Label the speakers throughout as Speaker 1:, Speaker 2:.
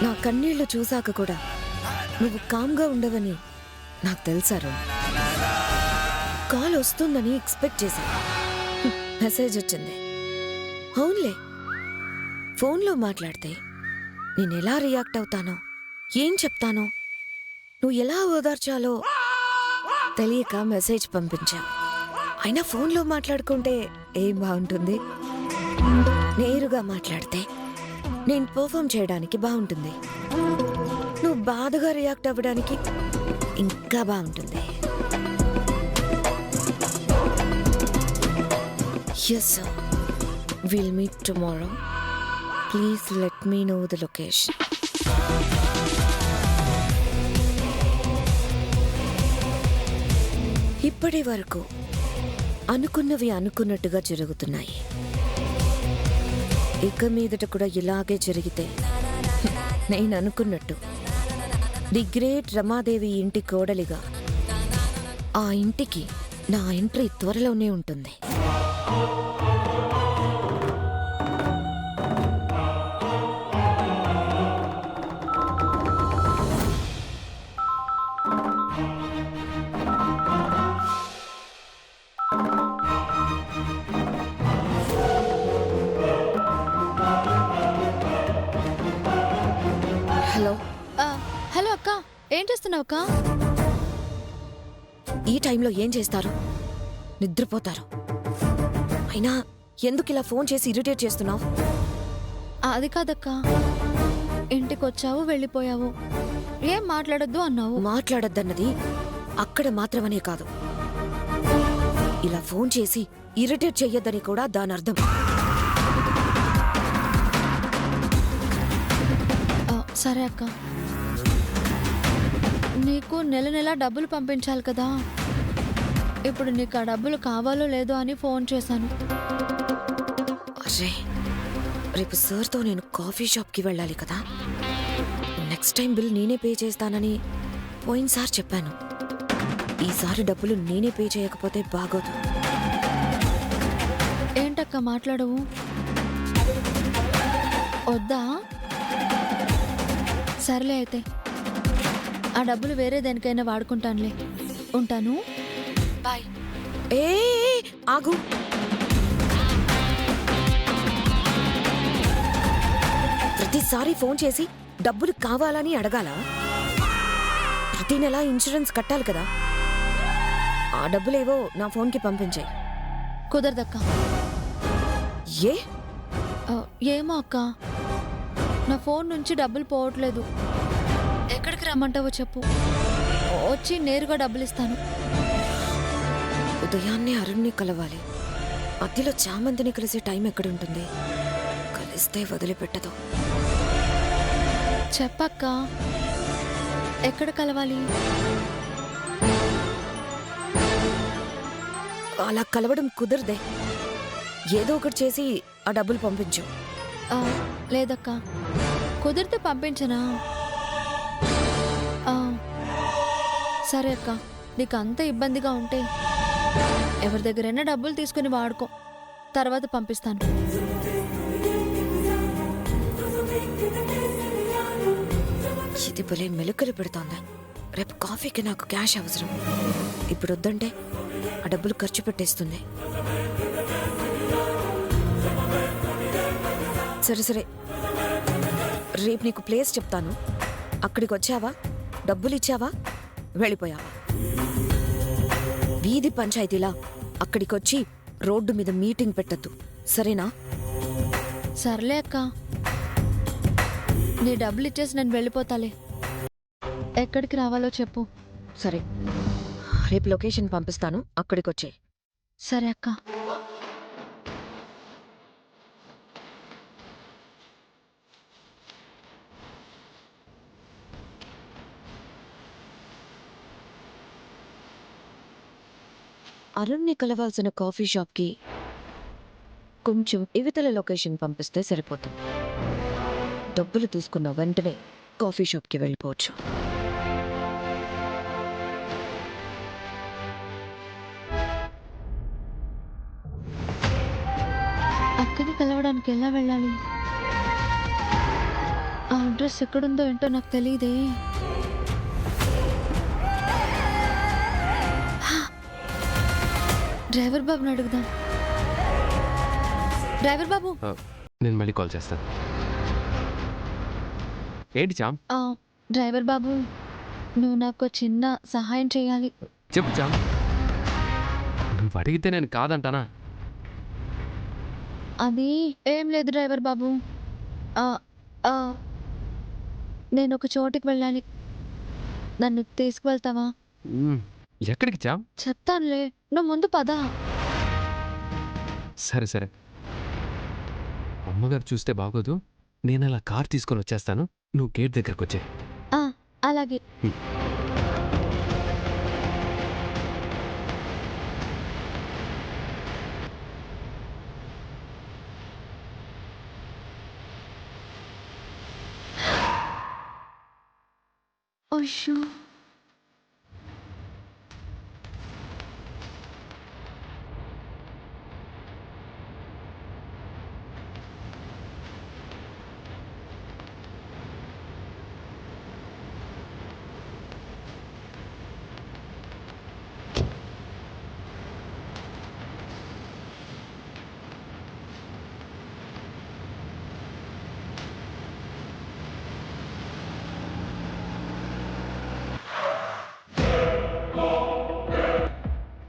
Speaker 1: నా కన్నీళ్లు చూశాక కూడా నువ్వు కామ్గా ఉండవని నాకు తెలుసారు. కాల్ వస్తుందని ఎక్స్పెక్ట్ చేశాను. మెసేజ్ వచ్చింది. అవునులే, ఫోన్లో మాట్లాడితే నేను ఎలా రియాక్ట్ అవుతానో, ఏం చెప్తానో, నువ్వు ఎలా ఓదార్చాలో తెలియక మెసేజ్ పంపించా. అయినా ఫోన్లో మాట్లాడుకుంటే ఏం బాగుంటుంది? నేరుగా మాట్లాడితే నేను పర్ఫామ్ చేయడానికి బాగుంటుంది. నువ్వు బాధగా రియాక్ట్ అవ్వడానికి ఇంకా బాగుంటుంది. Yes, sir. We'll meet tomorrow. Please let me know the location. ఇప్పటి వరకు అనుకున్నవి అనుకున్నట్టుగా జరుగుతున్నాయి. ఇక మీదట కూడా ఇలాగే జరిగితే నేను అనుకున్నట్టు ది గ్రేట్ రమాదేవి ఇంటి కోడలిగా ఆ ఇంటికి నా ఎంట్రీ త్వరలోనే ఉంటుంది. హలో.
Speaker 2: హలో అక్క, ఏం చేస్తున్నావు అక్క?
Speaker 1: ఈ టైంలో ఏం చేస్తారు? నిద్రపోతారు. అయినా ఎందుకు ఇలా ఫోన్ చేసి ఇరిటేట్ చేస్తున్నావు?
Speaker 2: అది కాదక్క, ఇంటికొచ్చావు వెళ్ళిపోయావు, ఏం మాట్లాడొద్దు అన్నావు.
Speaker 1: మాట్లాడద్దన్నది అక్కడ మాత్రమనే కాదు, ఇలా ఫోన్ చేసి ఇరిటేట్ చెయ్యొద్దని కూడా దాని అర్థం.
Speaker 2: సరే అక్క, నీకు నెల నెల డబ్బులు పంపించాలి కదా. ఇప్పుడు నీకు ఆ డబ్బులు కావాలో లేదో అని ఫోన్ చేశాను.
Speaker 1: అరే, రేపు సార్తో నేను కాఫీ షాప్కి వెళ్ళాలి కదా. నెక్స్ట్ టైం బిల్ నేనే పే చేస్తానని పోయినసారి చెప్పాను. ఈసారి డబ్బులు నేనే పే చేయకపోతే బాగోదు.
Speaker 2: ఏంటక్క మాట్లాడవు? వద్దా? సర్లే అయితే, ఆ డబ్బులు వేరే దేనికైనా వాడుకుంటానులే. ఉంటాను, బాయ్.
Speaker 1: ఏ ఆగు. ప్రతిసారి ఫోన్ చేసి డబ్బులు కావాలని అడగాల? ప్రతి నెల ఇన్సూరెన్స్ కట్టాలి కదా. ఆ డబ్బులేవో నా ఫోన్కి పంపించాయి.
Speaker 2: కుదరదక్క.
Speaker 1: ఏ?
Speaker 2: ఏమో అక్క, నా ఫోన్ నుంచి డబ్బులు పోవట్లేదు. ఎక్కడికి రమ్మంటావో చెప్పు, వచ్చి నేరుగా డబ్బులు ఇస్తాను.
Speaker 1: ఉదయాన్నే అరుణ్ని కలవాలి. మధ్యలో చామంతిని కలిసే టైం ఎక్కడుంటుంది? కలిస్తే వదిలిపెట్టదు.
Speaker 2: చెప్పక్క, ఎక్కడ కలవాలి?
Speaker 1: అలా కలవడం కుదరదే. ఏదో ఒకటి చేసి ఆ డబ్బులు పంపించు.
Speaker 2: లేదక్క, కుదిరితే పంపించనా? సరే అక్క, నీకు అంత ఇబ్బందిగా ఉంటే ఎవరి దగ్గరైనా డబ్బులు తీసుకుని వాడుకో, తర్వాత పంపిస్తాను.
Speaker 1: ఇది భలే మెలుకలు పెడుతోంది. రేపు కాఫీకి నాకు క్యాష్ అవసరం. ఇప్పుడు వద్దంటే ఆ డబ్బులు ఖర్చు పెట్టేస్తుంది. సరే సరే, రేపు నీకు ప్లేస్ చెప్తాను. అక్కడికి వచ్చావా, డబ్బులు ఇచ్చావా, వెళ్ళిపోయావా? వీధి పంచాయతీలా అక్కడికొచ్చి రోడ్డు మీద మీటింగ్ పెట్టద్దు, సరేనా?
Speaker 2: సర్లే అక్క, నీ డబ్బులు ఇచ్చేసి నేను వెళ్ళిపోతాలే. ఎక్కడికి రావాలో చెప్పు.
Speaker 1: సరే, రేపు లొకేషన్ పంపిస్తాను, అక్కడికొచ్చే.
Speaker 2: సరే అక్క.
Speaker 1: అరుణ్ని కలవాల్సిన కాఫీ షాప్కి కొంచెం ఇవతల లొకేషన్ పంపిస్తే సరిపోతుంది. డబ్బులు తీసుకున్న వెంటనే కాఫీ షాప్కి వెళ్ళిపోవచ్చు.
Speaker 2: అక్కని కలవడానికి ఎలా వెళ్ళాలి? ఆ అడ్రస్ అడ్రస్ ఎక్కడుందో ఏంటో నాకు తెలియదే. డ్రైవర్ బాబుని అడుగుదాం. డ్రైవర్ బాబు,
Speaker 3: నేను మళ్ళీ కాల్ చేస్తాను. ఏంటి చామ్?
Speaker 2: డ్రైవర్ బాబు, నువ్వు నాకు చిన్న సహాయం చేయాలి.
Speaker 3: చెప్పు చామ్. నువ్వు అడిగితే నేను కాదంటానా?
Speaker 2: అది ఏం లేదు డ్రైవర్ బాబు. నేను ఒక చోటుకి వెళ్ళాలి, నన్ను తీసుకువెళ్తావా?
Speaker 3: ఎక్కడికి చామ్?
Speaker 2: చెప్తానులే, నువ్వు ముందు పద.
Speaker 3: సరే సరే. అమ్మగారు చూస్తే బాగోదు. నేను అలా కార్ తీసుకొని వచ్చేస్తాను, నువ్వు గేట్ దగ్గరకు వచ్చే.
Speaker 2: అలాగే. అయ్యో,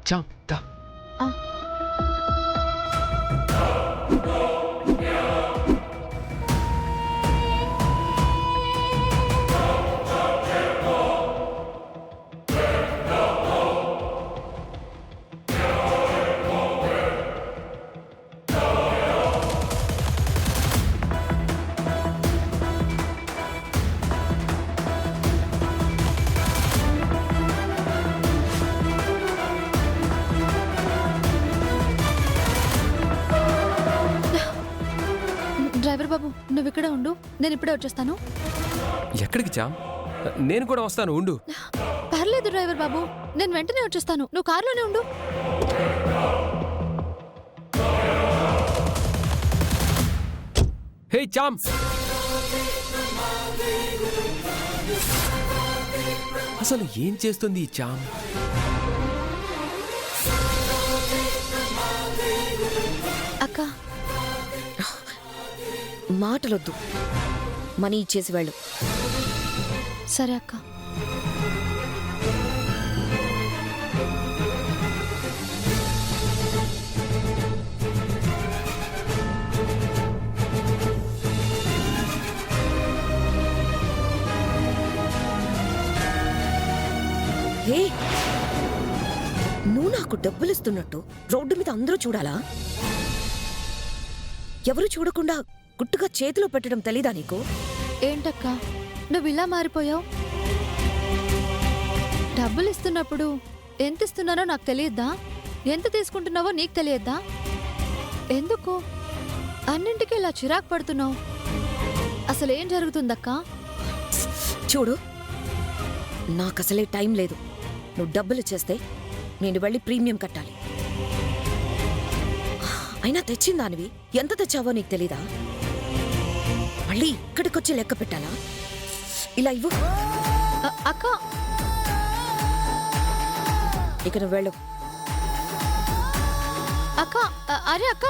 Speaker 3: చామ్ దా.
Speaker 2: డ్రైవర్ బాబు, నువ్వు ఇక్కడే ఉండు, నేను ఇప్పుడే వచ్చేస్తాను.
Speaker 3: ఎక్కడికి చామ్? నేను కూడా వస్తాను, ఉండు.
Speaker 2: పర్లేదు డ్రైవర్ బాబు, నేను వెంటనే వచ్చేస్తాను, నువ్వు కారులోనే ఉండు.
Speaker 3: హే చామ్, అసలు ఏం చేస్తుంది ఈ చామ్?
Speaker 2: అక్క,
Speaker 1: మాటలొద్దు, మనీ ఇచ్చేసి వెళ్ళు.
Speaker 2: సరే అక్క.
Speaker 1: హే, నువ్వు నాకు డబ్బులు ఇస్తున్నట్టు రోడ్డు మీద అందరూ చూడాలా? ఎవరు చూడకుండా గుట్టుగా చేతిలో పెట్టడం తెలీదా నీకు?
Speaker 2: ఏంటక్క, నువ్వు ఇలా మారిపోయావు? డబ్బులు ఇస్తున్నప్పుడు ఎంత ఇస్తున్నానో నాకు తెలియద్దా? ఎంత తీసుకుంటున్నావో నీకు తెలియద్దా? ఎందుకు అన్నింటికీ ఇలా చిరాకు పడుతున్నావు? అసలేం జరుగుతుందక్క?
Speaker 1: చూడు, నాకసలే టైం లేదు. నువ్వు డబ్బులు ఇచ్చేస్తే నేను వెళ్ళి ప్రీమియం కట్టాలి. అయినా తెచ్చిందానివి ఎంత తెచ్చావో నీకు తెలీదా? మళ్ళీ ఇక్కడికొచ్చి లెక్క పెట్టాలా? ఇలా ఇవ్వు.
Speaker 2: అక్క,
Speaker 1: ఇక నువ్వు వెళ్ళు.
Speaker 2: అక్క, అరే అక్క,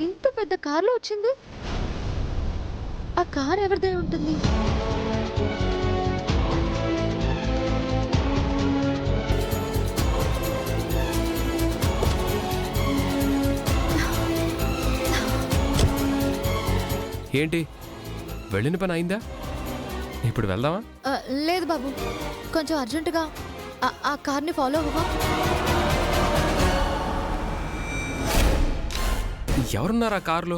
Speaker 2: ఇంత పెద్ద కార్లో వచ్చింది. ఆ కార్ ఎవరిదే ఉంటుంది?
Speaker 4: ఏంటి వెళ్ళిన పని అయిందా? ఇప్పుడు వెళ్దామా?
Speaker 2: లేదు బాబు, కొంచెం అర్జెంటుగా ఆ కార్ని ఫాలో అవ్వవా?
Speaker 4: ఎవరున్నారా కారులో?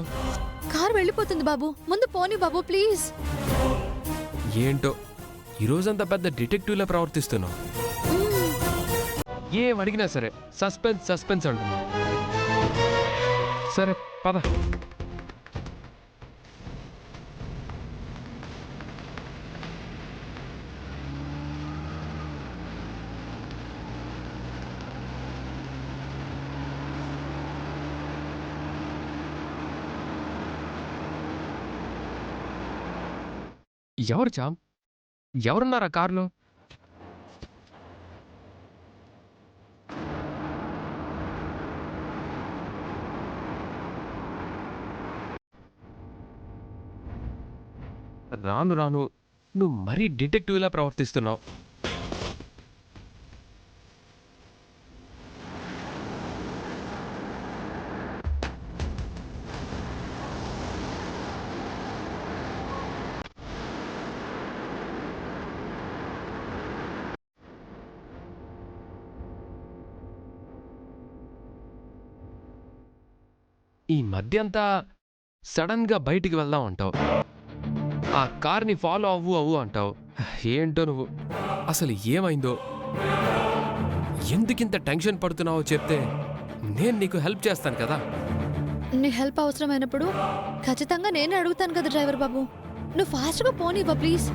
Speaker 2: కార్ వెళ్ళిపోతుంది బాబు, ముందు పోనీ బాబు ప్లీజ్.
Speaker 4: ఏంటో ఈరోజంతా పెద్ద డిటెక్టివ్లా ప్రవర్తిస్తున్నావు. ఏం అడిగినా సరే సస్పెన్స్ సస్పెన్స్ అంటున్నా. సరే పద. ఎవరు చామ్? ఎవరున్నారా కారులో? రాను రాను నువ్వు మరీ డిటెక్టివ్లా ప్రవర్తిస్తున్నావు. ఈ మధ్య అంతా సడన్ గా బయటికి వెళ్దాం అంటావు, ఆ కార్ని ఫాలో అవ్వు అంటావు. ఏంటో నువ్వు, అసలు ఏమైందో, ఎందుకింత టెన్షన్ పడుతున్నావో చెప్తే నేను నీకు హెల్ప్ చేస్తాను కదా.
Speaker 2: నీ హెల్ప్ అవసరమైనప్పుడు ఖచ్చితంగా నేనే అడుగుతాను కదా డ్రైవర్ బాబు. నువ్వు ఫాస్ట్గా పోనీవా ప్లీజ్.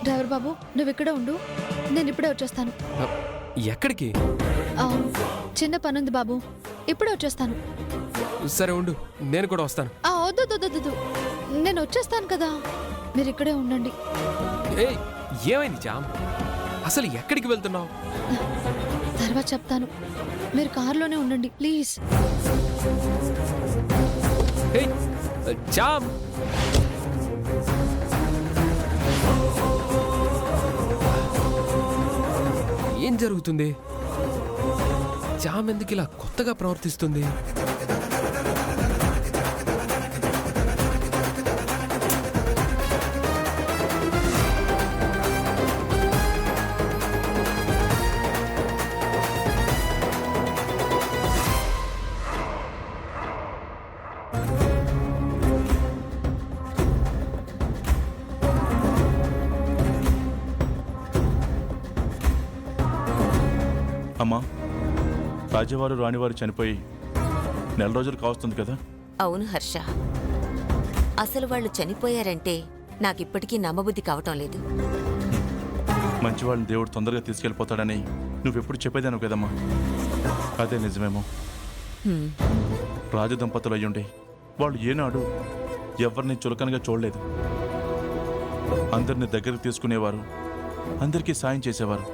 Speaker 2: డ్రైవర్ బాబు నువ్వు ఇక్కడే ఉండు, నేను ఇప్పుడే వచ్చేస్తాను.
Speaker 4: ఎక్కడికి?
Speaker 2: చిన్న పనుంది బాబు, ఇప్పుడే వచ్చేస్తాను.
Speaker 4: సరే ఉండు, నేను కూడా వస్తాను.
Speaker 2: వద్దు, నేను వచ్చేస్తాను కదా, మీరు ఇక్కడే ఉండండి.
Speaker 4: ఏయ్, ఏమైంది జామ్? అసలు ఎక్కడికి వెళ్తున్నావు?
Speaker 2: తర్వాత చెప్తాను, మీరు కారులోనే ఉండండి ప్లీజ్.
Speaker 4: ఏయ్, జామ్! ఏం జరుగుతుంది? జామ్ ఎందుకు ఇలా కొత్తగా ప్రవర్తిస్తుంది?
Speaker 5: అమ్మా, రాజవారు రాణివారు చనిపోయి నెల రోజులు కావస్తుంది కదా.
Speaker 6: అవును హర్ష, అసలు వాళ్ళు చనిపోయారంటే నాకిప్పటికీ నమ్మబుద్ధి కావటం లేదు.
Speaker 5: మంచి వాళ్ళని దేవుడు తొందరగా తీసుకెళ్ళిపోతాడని నువ్వెప్పుడు చెప్పేదాను కదమ్మా. అదే నిజమేమో. రాజదంపతులు అయ్యుండి వాళ్ళు ఏనాడు ఎవరిని చులకనగా చూడలేదు. అందరిని దగ్గరికి తీసుకునేవారు, అందరికీ సాయం చేసేవారు.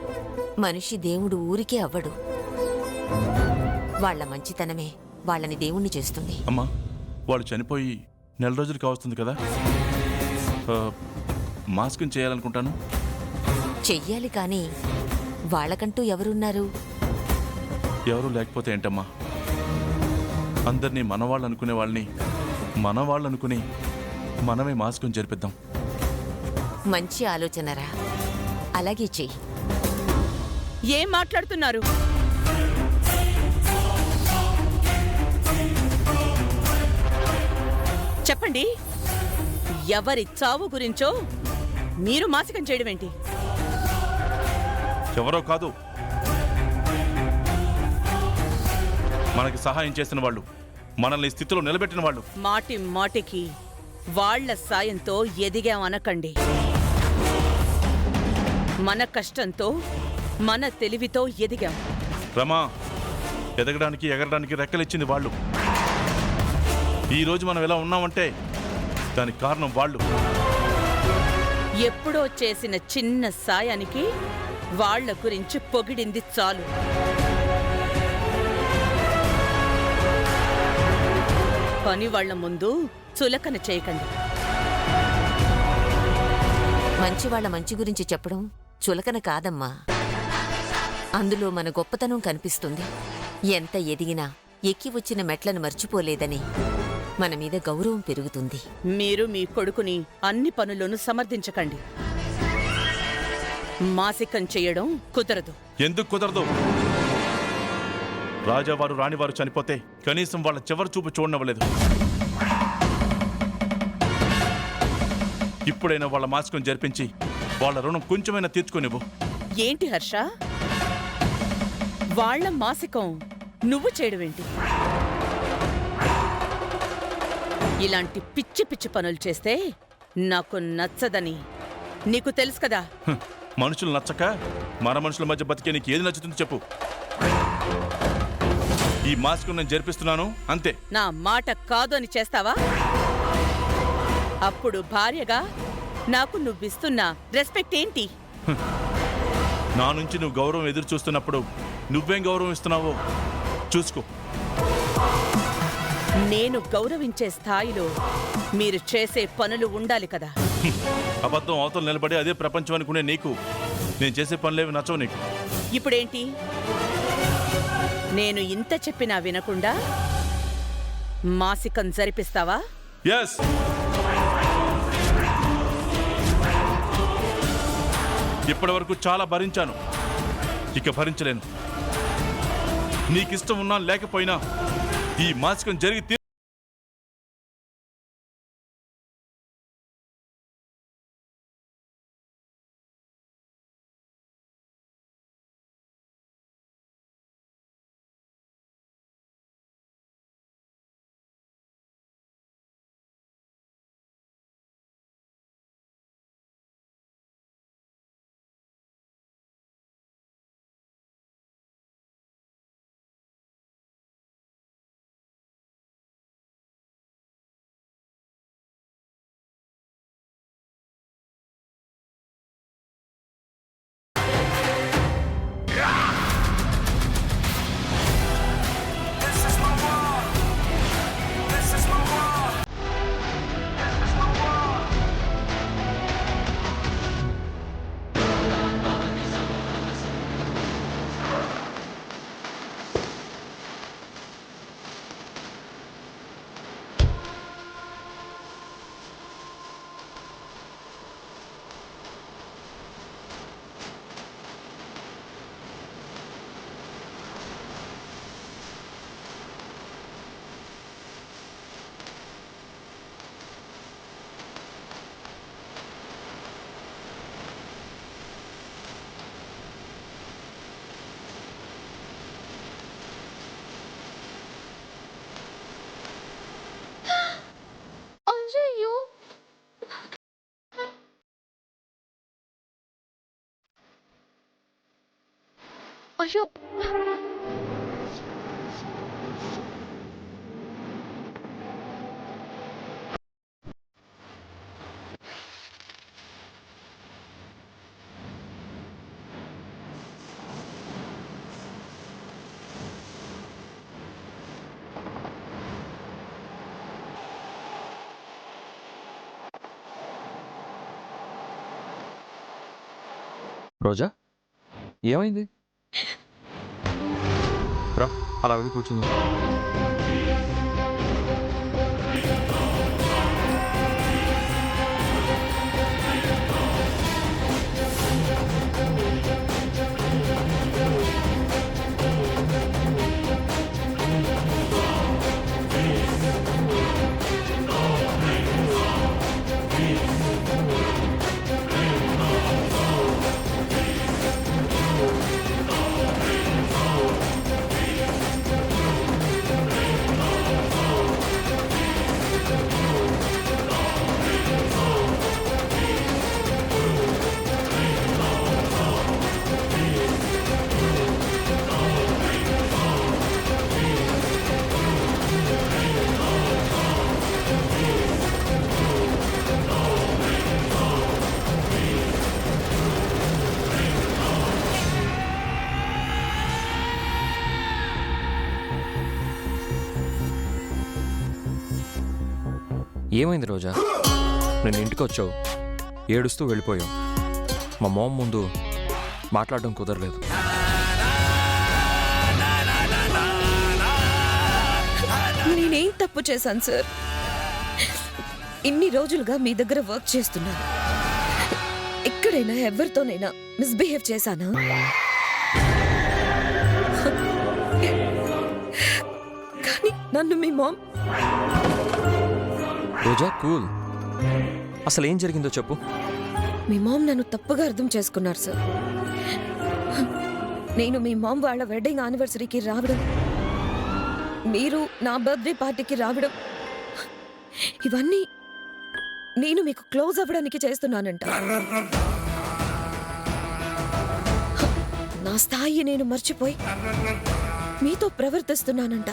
Speaker 6: మనిషి దేవుడు ఊరికే అవ్వడు, వాళ్ల మంచితనమే వాళ్ళని దేవుణ్ణి చేస్తుంది.
Speaker 5: అమ్మా, వాళ్ళు చనిపోయి నెల రోజులు కావస్తుంది కదా. మాస్కుని చేయాలనుకుంటాను.
Speaker 6: చెయ్యాలి, కానీ వాళ్ళకంటూ ఎవరున్నారు?
Speaker 5: ఎవరూ లేకపోతే ఏంటమ్మా? అందరినీ మనవాళ్ళు అనుకునే వాళ్ళని మనవాళ్ళు అనుకుని మనమే మాస్కుని జరిపిద్దాం.
Speaker 6: మంచి ఆలోచనరా, అలాగే చెయ్యి.
Speaker 7: ఏం మాట్లాడుతున్నారు? చెప్పండి, ఎవరి చావు గురించో మీరు మాసికం చేయడం ఏంటి?
Speaker 5: ఎవరో కాదు, మనకి సహాయం చేసిన వాళ్ళు, మనల్ని ఈ స్థితిలో నిలబెట్టిన వాళ్ళు.
Speaker 7: మాటి మాటికి వాళ్ళ సాయంతో ఎదిగామనకండి. మన కష్టంతో, మన తెలివితో ఎదిగాం.
Speaker 5: రమా, ఎదగడానికి ఎగరడానికి రెక్కలిచ్చింది వాళ్ళు. ఈరోజు మనం ఎలా ఉన్నామంటే దానికి కారణం వాళ్ళు.
Speaker 7: ఎప్పుడో చేసిన చిన్న సాయానికి వాళ్ళ గురించి పొగిడింది చాలు. పని వాళ్ళ ముందు చులకన చేయకండి.
Speaker 6: మంచి వాళ్ళ మంచి గురించి చెప్పడం చులకన కాదమ్మా. అందులో మన గొప్పతనం కనిపిస్తుంది. ఎంత ఎదిగినా ఎక్కి వచ్చిన మెట్లను మర్చిపోలేదని మన మీద గౌరవం పెరుగుతుంది.
Speaker 7: మీరు మీ కొడుకుని అన్ని పనులను సమర్థించకండి. మాసికం చేయడం కుదరదు.
Speaker 5: ఎందుకు కుదరదు? రాజావారు రాణివారు చనిపోతే కనీసం వాళ్ళ చివరి చూపు చూడనవ్వలేదు. ఇప్పుడైనా వాళ్ళ మాసికం జరిపించి వాళ్ళ రుణం కొంచెమైనా తీర్చుకునివ్వు.
Speaker 7: ఏంటి హర్ష, వాళ్ళ మాసికం నువ్వు చేయడమేంటి? ఇలాంటి పిచ్చి పిచ్చి పనులు చేస్తే నాకు నచ్చదని నీకు తెలుసు కదా.
Speaker 5: మనుషులు నచ్చక మన మనుషుల మధ్య బతికే నీకు ఏది నచ్చుతుందో చెప్పు. ఈ మాస్క్ నేను జరిపిస్తున్నాను అంతే.
Speaker 7: నా మాట కాదు అని చేస్తావా? అప్పుడు భార్యగా నాకు నువ్విస్తున్న రెస్పెక్ట్ ఏంటి?
Speaker 5: నా నుంచి నువ్వు గౌరవం ఎదురు చూస్తున్నప్పుడు నువ్వేం గౌరవం ఇస్తున్నావో చూసుకో.
Speaker 7: నేను గౌరవించే స్థాయిలో మీరు చేసే పనులు ఉండాలి కదా.
Speaker 5: అబద్ధం అవతల నిలబడి అదే ప్రపంచం అనుకునే నీకు నేను చేసే పనులేవి నచ్చవు. నీకు
Speaker 7: ఇప్పుడేంటి? నేను ఇంత చెప్పినా వినకుండా మాసికం జరిపిస్తావా?
Speaker 5: ఎస్, ఇప్పటి వరకు చాలా భరించాను, ఇక భరించలేను. నీకిష్టం ఉన్నా లేకపోయినా ఈ మాసికం జరిగి
Speaker 2: అయ్యో,
Speaker 3: రోజా, ఏమైంది? రా, అలా వెళ్ళి కూర్చుంది.
Speaker 8: ఏమైంది రోజా? నేను ఇంటికి వచ్చావు, ఏడుస్తూ వెళ్ళిపోయావు. మా మామ్ ముందు మాట్లాడడం కుదరలేదు.
Speaker 1: నేనేం తప్పు చేశాను సార్? ఇన్ని రోజులుగా మీ దగ్గర వర్క్ చేస్తున్నాను. ఎక్కడైనా ఎవరితోనైనా మిస్బిహేవ్ చేశానా? కానీ నన్ను మీ మామ్
Speaker 8: రోజా కూల్. అసలు ఏం జరిగిందో చెప్పు.
Speaker 1: మీ మామ్ నన్ను తప్పుగా అర్థం చేసుకున్నారు సార్. నేను మీ మామ్ వాళ్ళ వెడ్డింగ్ యానివర్సరీకి రావడం, మీరు నా బర్త్డే పార్టీకి రావడం, ఇవన్నీ నేను మీకు క్లోజ్ అవ్వడానికి చేస్తున్నానంట. నా స్థాయి నేను మర్చిపోయి మీతో ప్రవర్తిస్తున్నానంట.